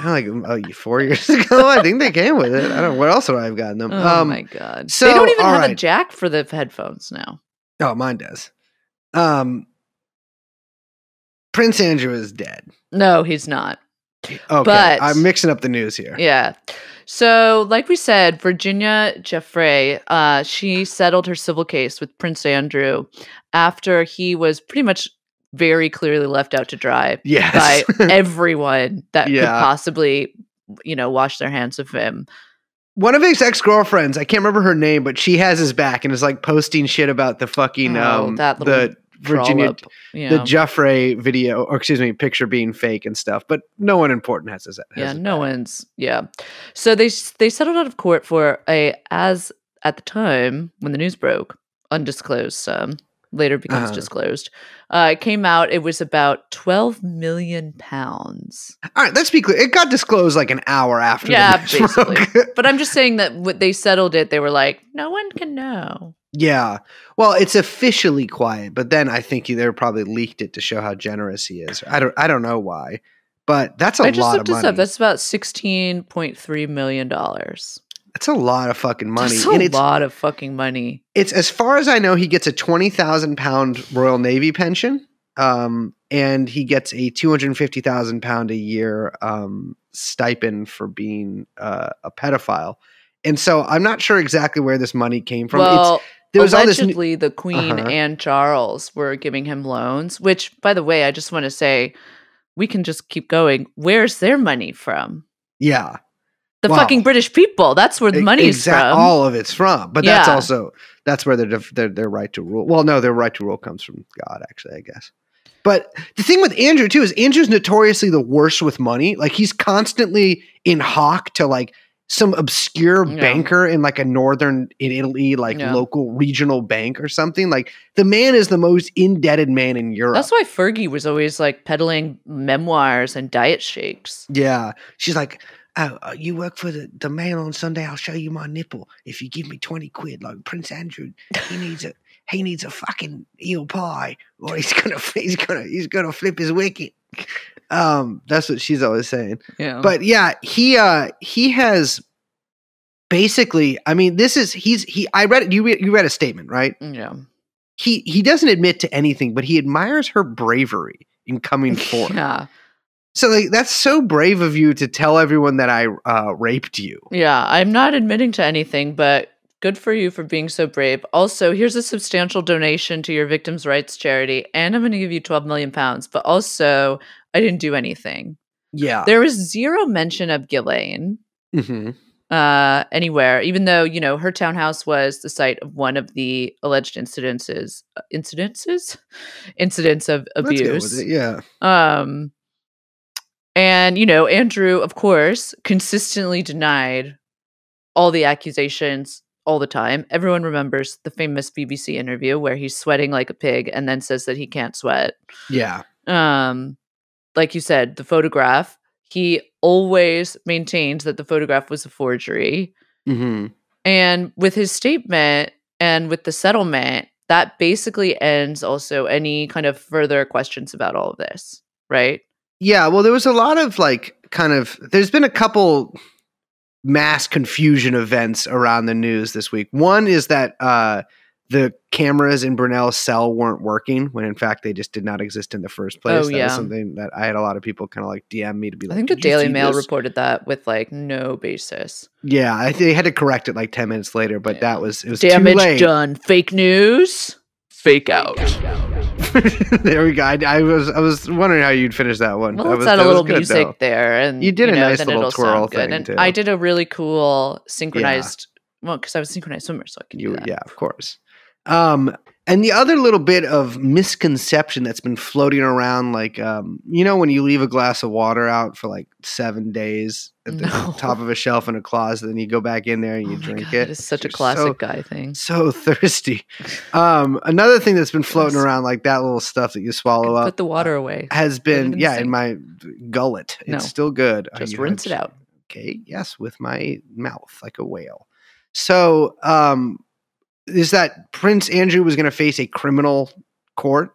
Like 4 years ago, I think they came with it. I don't know what else would I have gotten them. Oh my god! So They don't even all have a right. jack for the headphones now. Oh, mine does. Prince Andrew is dead. No, he's not. Okay, But- I'm mixing up the news here. Yeah. So, like we said, Virginia Giuffre, she settled her civil case with Prince Andrew after he was pretty much very clearly left out to dry Yes. by everyone that could Yeah. possibly, wash their hands of him. One of his ex-girlfriends, I can't remember her name, but she has his back and is like posting shit about the fucking that little the Virginia trollop, you the know. Giuffre video, or excuse me, picture being fake and stuff. But no one important has his Yeah, his no back. one's. Yeah. So they settled out of court for as at the time when the news broke, undisclosed sum. Later becomes disclosed. It came out. It was about 12 million pounds. All right, let's be clear. It got disclosed like an hour after. Yeah, the news basically. broke. But I'm just saying that when they settled it, they were like, no one can know. Yeah. Well, it's officially quiet, but then I think they probably leaked it to show how generous he is. I don't know why, but that's a I just lot looked of this money. up. That's about $16.3 million. That's a lot of fucking money. That's a lot of fucking money. It's, as far as I know, he gets a 20,000 pound Royal Navy pension, and he gets a 250,000 pound a year stipend for being a pedophile. And so I'm not sure exactly where this money came from. Well, there was all this allegedly the Queen and Charles were giving him loans, which, by the way, I just want to say, we can just keep going. Where's their money from? Yeah. The Wow. fucking British people. That's where the money's from. All of it's from. But that's Yeah. also, that's where their right to rule. Well, no, their right to rule comes from God, actually, I guess. But the thing with Andrew, too, is Andrew's notoriously the worst with money. Like, he's constantly in hock to, like, some obscure banker in, like, in Italy, like, local regional bank or something. Like, the man is the most indebted man in Europe. That's why Fergie was always, like, peddling memoirs and diet shakes. Yeah. She's like, oh, you work for the Mail on Sunday, I'll show you my nipple if you give me 20 quid. Like, Prince Andrew, he needs a fucking eel pie, or he's gonna flip his wicket. That's what she's always saying. Yeah. But yeah, he has basically, I mean, I read it. You read a statement, right? Yeah. He doesn't admit to anything, but he admires her bravery in coming forward. Yeah. So, like, that's so brave of you to tell everyone that I raped you. Yeah, I'm not admitting to anything, but good for you for being so brave. Also, here's a substantial donation to your victims' rights charity, and I'm going to give you 12 million pounds. But also, I didn't do anything. Yeah. There was zero mention of Ghislaine anywhere, even though, her townhouse was the site of one of the alleged incidents of abuse. Let's go with it, yeah. And, Andrew, of course, consistently denied all the accusations all the time. Everyone remembers the famous BBC interview where he's sweating like a pig and then says that he can't sweat. Yeah. Like you said, the photograph, he always maintained that the photograph was a forgery. Mm-hmm. And with his statement and with the settlement, that basically ends also any kind of further questions about all of this, right? Yeah, well, there was a lot of, like, there's been a couple mass confusion events around the news this week. One is that the cameras in Brunel's cell weren't working when in fact they just did not exist in the first place. Oh, That yeah. was something that I had a lot of people kind of like DM me to be I like, think the "Did you Daily see Mail this?" reported that with like no basis. Yeah, they had to correct it like 10 minutes later, but it was too Damage late. done. Fake news. Fake out. There we go. I was wondering how you'd finish that one. Well, That let's add a was little good, music though. there, and You did a nice then little it'll twirl sound good. thing, And too. I did a really cool synchronized. Well, because I was a synchronized swimmer, so I can do that. Yeah, of course. And the other little bit of misconception that's been floating around, like, when you leave a glass of water out for like 7 days at the top of a shelf in a closet, then you go back in there and you drink it. That is such a classic guy thing. So thirsty. Another thing that's been floating around, like that little stuff that you swallow up. Put the water away. Has been, in in my gullet. It's still good. Just rinse it out. Okay. Yes, with my mouth like a whale. So, is that Prince Andrew was going to face a criminal court,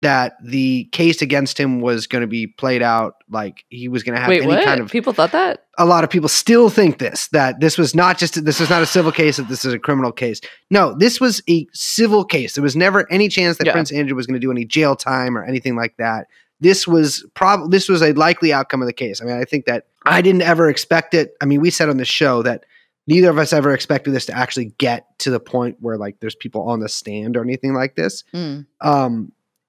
that the case against him was going to be played out like he was going to have kind of... People thought that? A lot of people still think that this was not a civil case, that this is a criminal case. No, this was a civil case. There was never any chance that Prince Andrew was going to do any jail time or anything like that. This was a likely outcome of the case. I mean, I think that I didn't ever expect it. I mean, we said on the show that neither of us ever expected this to actually get to the point where like there's people on the stand or anything like this. And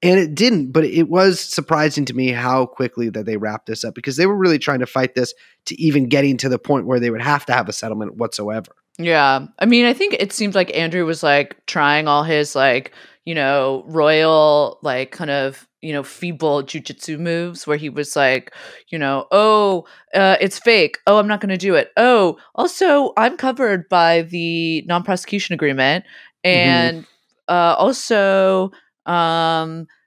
it didn't, but it was surprising to me how quickly that they wrapped this up, because they were really trying to fight this to even getting to the point where they would have to have a settlement whatsoever. Yeah. I mean, I think it seemed like Andrew was like trying all his like, royal, like kind of, feeble jujitsu moves where he was like, it's fake. Oh, I'm not going to do it. Oh, also I'm covered by the non-prosecution agreement. And also,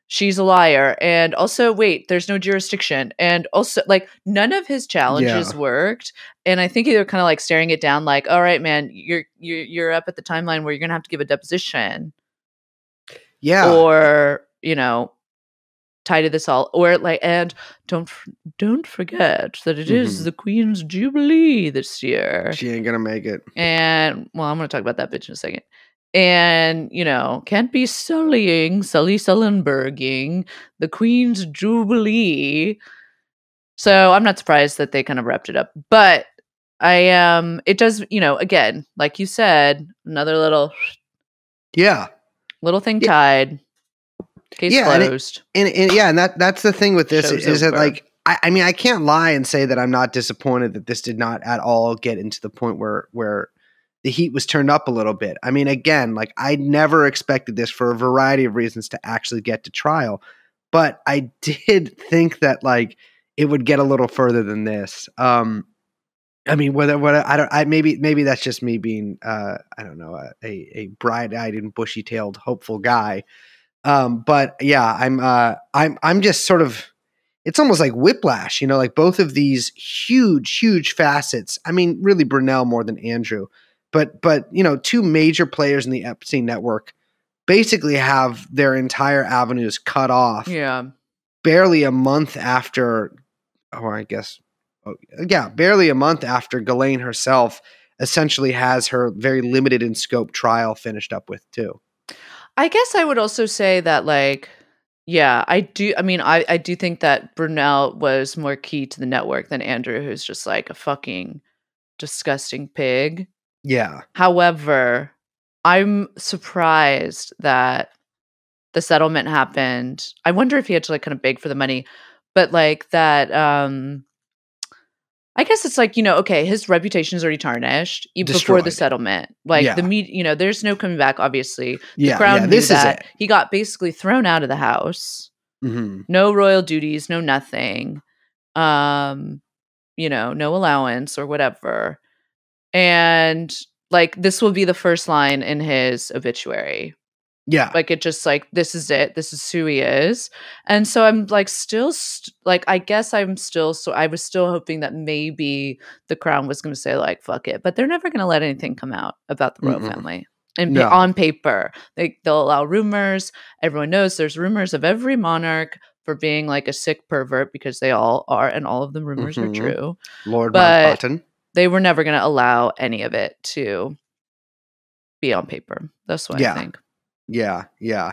she's a liar. And also, wait, there's no jurisdiction. And also, like, none of his challenges worked. And I think they're kind of like staring it down like, all right, man, you're up at the timeline where you're going to have to give a deposition. Yeah. Or, tie to this all, or like, and don't forget that it is the Queen's Jubilee this year. She ain't gonna make it. And well, I'm gonna talk about that bitch in a second. And can't be Sullenberging the Queen's Jubilee. So I'm not surprised that they kind of wrapped it up. But it does, again, like you said, another little thing tied. Case closed. And that's the thing with this is that like I mean I can't lie and say that I'm not disappointed that this did not at all get into the point where the heat was turned up a little bit. I mean, again, like I never expected this for a variety of reasons to actually get to trial, but I did think that like it would get a little further than this. I mean, maybe that's just me being I don't know, a bright-eyed and bushy-tailed hopeful guy. But yeah, I'm just sort of, it's almost like whiplash, like both of these huge facets. I mean, really Brunel more than Andrew, but two major players in the Epstein network basically have their entire avenues cut off. Yeah. Barely a month after, barely a month after Ghislaine herself essentially has her very limited in scope trial finished up with too. I guess I would also say that, like, I do. I mean, I do think that Brunel was more key to the network than Andrew, who's just like a fucking disgusting pig. Yeah. However, I'm surprised that the settlement happened. I wonder if he had to like kind of beg for the money, but like that. I guess it's like, okay, his reputation is already tarnished before the settlement. Like the media, there's no coming back, obviously. The Crown knew that. He got basically thrown out of the house. No royal duties, no nothing. No allowance or whatever. And like this will be the first line in his obituary. Yeah. Like it just like, this is it. This is who he is. And so I'm like still I guess I was still hoping that maybe the Crown was going to say like, fuck it. But they're never going to let anything come out about the royal family. And on paper, they'll allow rumors. Everyone knows there's rumors of every monarch for being like a sick pervert because they all are. And all of the rumors are true. Lord Mountbatten. They were never going to allow any of it to be on paper. That's what I think. Yeah.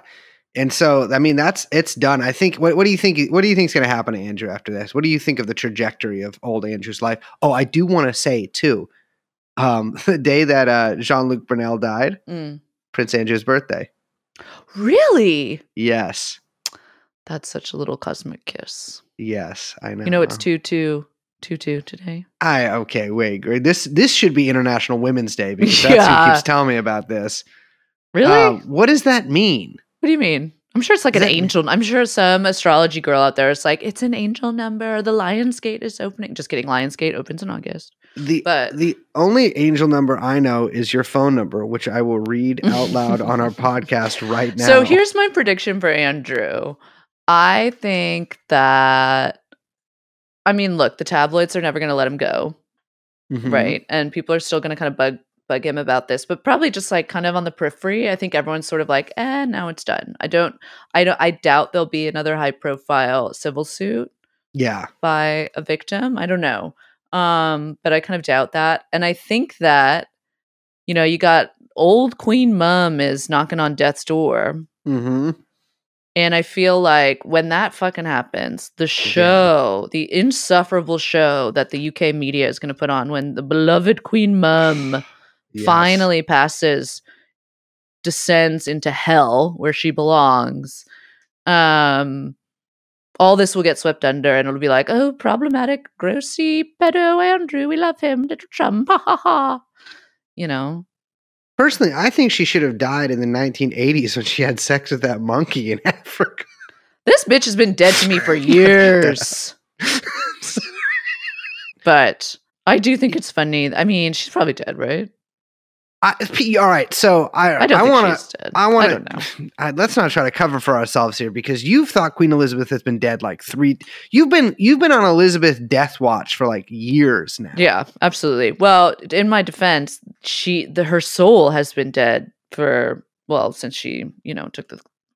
And so, I mean, it's done. I think. What do you think? What do you think is going to happen to Andrew after this? What do you think of the trajectory of old Andrew's life? Oh, I do want to say too, the day that Jean-Luc Brunel died, Prince Andrew's birthday. Really? Yes. That's such a little cosmic kiss. Yes, I know. You know, it's 2-2 today. Okay, wait. Great. This should be International Women's Day because that's who keeps telling me about this. Really? What does that mean? What do you mean? I'm sure it's like an angel. I'm sure some astrology girl out there is like, it's an angel number. The Lionsgate is opening. Just kidding. Lionsgate opens in August. The only angel number I know is your phone number, which I will read out loud on our podcast right now. So here's my prediction for Andrew. I think that, I mean, look, the tabloids are never going to let him go, right? And people are still going to kind of bug him about this, but probably just like kind of on the periphery. I think everyone's sort of like, now it's done. I doubt there'll be another high profile civil suit. Yeah. By a victim. I don't know. But I kind of doubt that. And I think that, you know, you got old Queen Mum is knocking on death's door. And I feel like when that fucking happens, the show, the insufferable show that the UK media is going to put on when the beloved Queen Mum finally descends into hell where she belongs, all this will get swept under and it'll be like, oh, problematic, grossy, pedo Andrew, we love him, little chum, ha ha ha. You know? Personally, I think she should have died in the 1980s when she had sex with that monkey in Africa. This bitch has been dead to me for years. But I do think it's funny. I mean, she's probably dead, right? All right, so I want to. Let's not try to cover for ourselves here because you've thought Queen Elizabeth has been dead like 3. You've been on Elizabeth death watch for like years now. Yeah, absolutely. Well, in my defense, her soul has been dead since she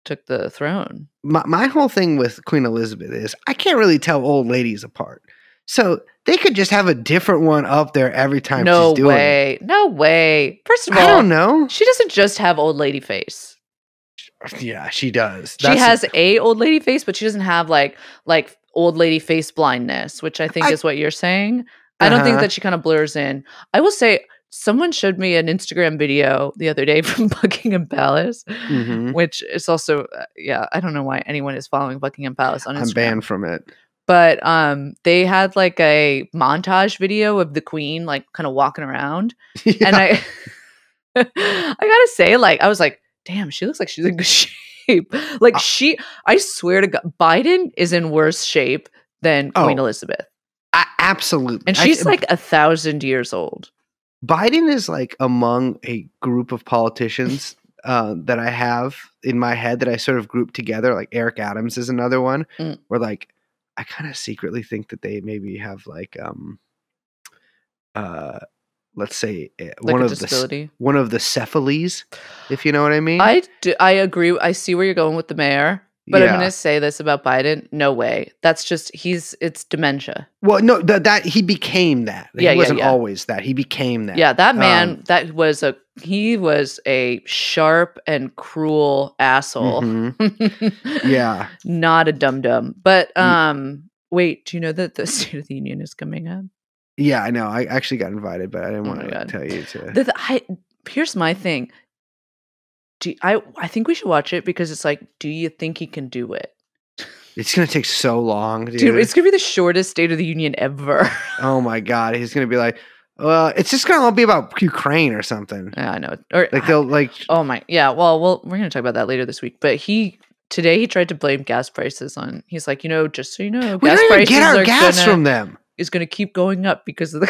took the throne. My whole thing with Queen Elizabeth is I can't really tell old ladies apart. So they could just have a different one up there every time she's doing it. No way. First of all, I don't know. She doesn't just have old lady face. Yeah, she does. She has a old lady face, but she doesn't have like old lady face blindness, which I think is what you're saying. I don't think that she kind of blurs in. I will say someone showed me an Instagram video the other day from Buckingham Palace, which is also, I don't know why anyone is following Buckingham Palace on Instagram. I'm banned from it. But they had like a montage video of the Queen like kind of walking around. And I gotta say, like, I was like, damn, she looks like she's in good shape. Like I swear to God, Biden is in worse shape than Queen Elizabeth. Absolutely. And she's like 1,000 years old. Biden is like among a group of politicians that I have in my head that I sort of group together. Like Eric Adams is another one where like, I kind of secretly think that they maybe have like, let's say one of the cephalies, if you know what I mean. I agree. I see where you're going with the mayor, but I'm going to say this about Biden. No way. That's just, it's dementia. Well, no, that he became that. He wasn't always that. He became that. Yeah. That man, he was a sharp and cruel asshole. Yeah. Not a dum-dum. But wait, do you know that the State of the Union is coming up? Yeah, I know. I actually got invited, but I didn't want to tell you to. Here's my thing. I think we should watch it because it's like, do you think he can do it? It's going to take so long, dude. It's going to be the shortest State of the Union ever. Oh my God. He's going to be like, it's just going to be about Ukraine or something. Yeah, I know. Or like they'll like. Oh my. Yeah. Well, we're going to talk about that later this week. But today he tried to blame gas prices on. He's like, just so you know, we gas don't prices even get our gas from them. Is going to keep going up because of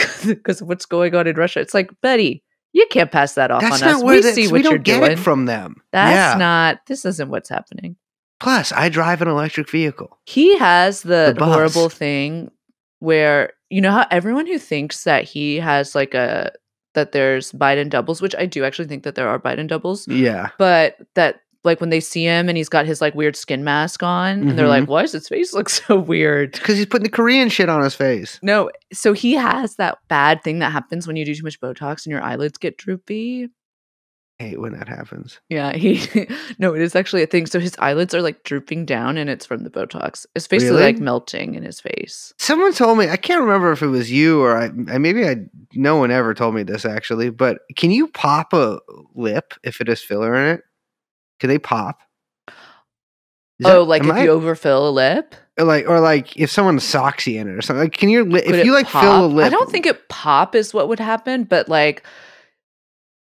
what's going on in Russia. It's like, buddy, you can't pass that off on us. We see what you're doing. We don't get it from them. This isn't what's happening. Plus, I drive an electric vehicle. He has the horrible thing where, you know how everyone who thinks that he has that there's Biden doubles, which I do actually think that there are Biden doubles. Yeah. But that like when they see him and he's got his like weird skin mask on, and they're like, "Why does his face look so weird?" Because he's putting the Korean shit on his face. No, so he has that bad thing that happens when you do too much Botox and your eyelids get droopy. I hate when that happens. Yeah, no, it is actually a thing. So his eyelids are like drooping down, and it's from the Botox. His face is Really? like melting in his face. Someone told me, I can't remember if it was you or no one ever told me this actually, but can you pop a lip if it has filler in it? Can they pop? Like if you overfill a lip? Or like if someone socks you in it or something. Like, can your Could if it you like pop? fill a lip? I don't think it pop is what would happen, but like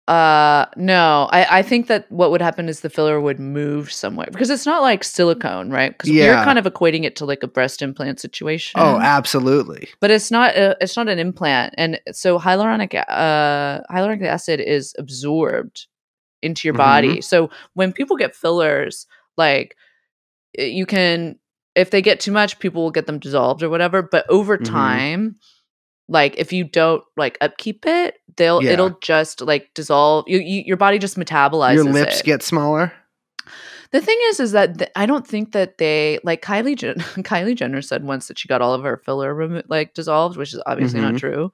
no, I think that what would happen is the filler would move somewhere because it's not like silicone, right? Because we're kind of equating it to like a breast implant situation. Oh, absolutely. But it's not an implant, and so hyaluronic acid is absorbed into your body. So when people get fillers, like you can, if they get too much, people will get them dissolved or whatever. But over time, like if you don't like upkeep it, it'll just like dissolve. Your body just metabolizes. Your lips get smaller. The thing is that I don't think that they like Kylie Jenner said once that she got all of her filler dissolved, which is obviously not true.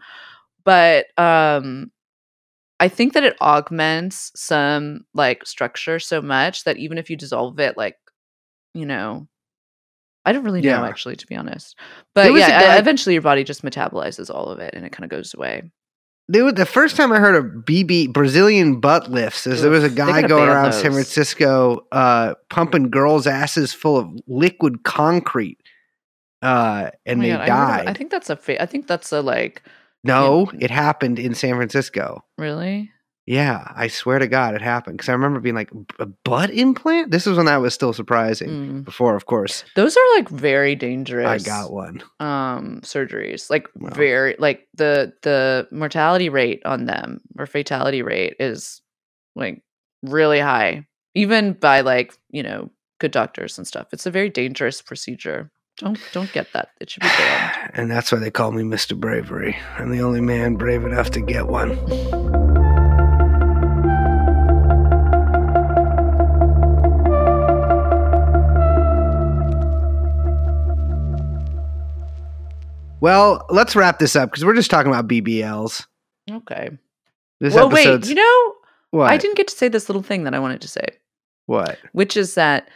But I think that it augments some like structure so much that even if you dissolve it, like, you know, I don't really know actually, to be honest. But yeah, eventually your body just metabolizes all of it and it kind of goes away. The first time I heard of Brazilian butt lifts is there was a guy going around San Francisco pumping girls' asses full of liquid concrete, and they died. I think that's a like. No, it happened in San Francisco. Really? Yeah, I swear to God it happened. Because I remember being like, a butt implant? This was when that was still surprising. Before, of course. Those are like very dangerous. I got one. Surgeries. Like very, like the mortality rate on them or fatality rate is like really high. Even by like, you know, good doctors and stuff. It's a very dangerous procedure. Don't get that. It should be banned. And that's why they call me Mr. Bravery. I'm the only man brave enough to get one. Well, let's wrap this up because we're just talking about BBLs. Okay. Wait, you know, what? I didn't get to say this little thing that I wanted to say. What? Which is that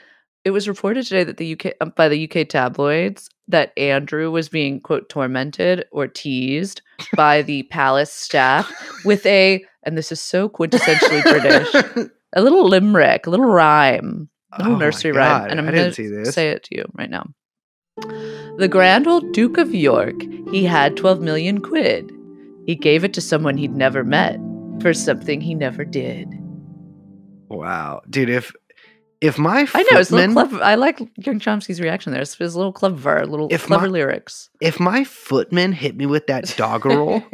it was reported today that by the UK tabloids that Andrew was being, quote, tormented or teased by the palace staff with and this is so quintessentially British, a little limerick, a little rhyme, a little nursery rhyme. And I'm going to say it to you right now. The grand old Duke of York, he had 12 million quid. He gave it to someone he'd never met for something he never did. Wow. Dude, if my footman, I know, it's a little clever. I like Young Chomsky's reaction there. It's a little clever, clever lyrics. If my footman hit me with that doggerel,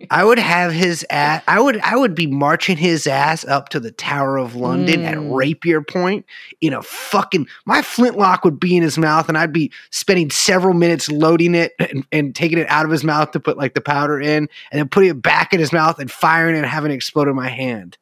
I would have his ass. I would be marching his ass up to the Tower of London at rapier point in a fucking. My flintlock would be in his mouth, and I'd be spending several minutes loading it and taking it out of his mouth to put like the powder in, and then putting it back in his mouth and firing it and having it explode in my hand.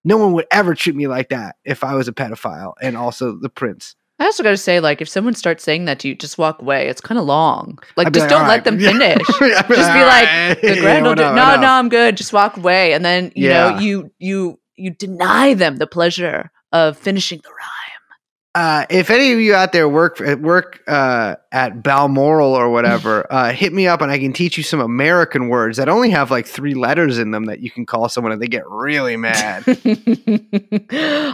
No one would ever treat me like that if I was a pedophile and also the prince. I also got to say, like, if someone starts saying that to you, just walk away. It's kind of long. Like, just don't let them finish. Just be like, the grand old, no, I'm good. Just walk away. And then, you know, you deny them the pleasure of finishing the rhyme. If any of you out there work at Balmoral or whatever, hit me up and I can teach you some American words that only have like 3 letters in them that you can call someone and they get really mad.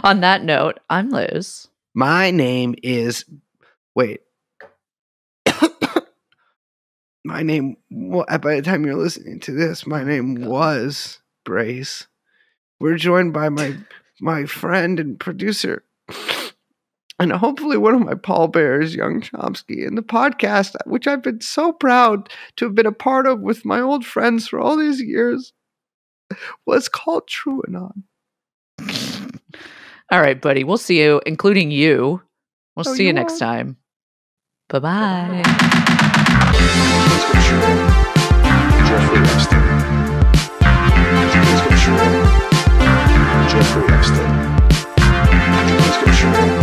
On that note, I'm Liz. My name is. Wait. My name. By the time you're listening to this, my name was Brace. We're joined by my friend and producer. And hopefully one of my pallbearers, Young Chomsky, in the podcast, which I've been so proud to have been a part of with my old friends for all these years, was called TrueAnon. All right, buddy. We'll see you, including you. We'll see you next time. Bye-bye. Jeffrey Epstein. Jeffrey Epstein. for sure.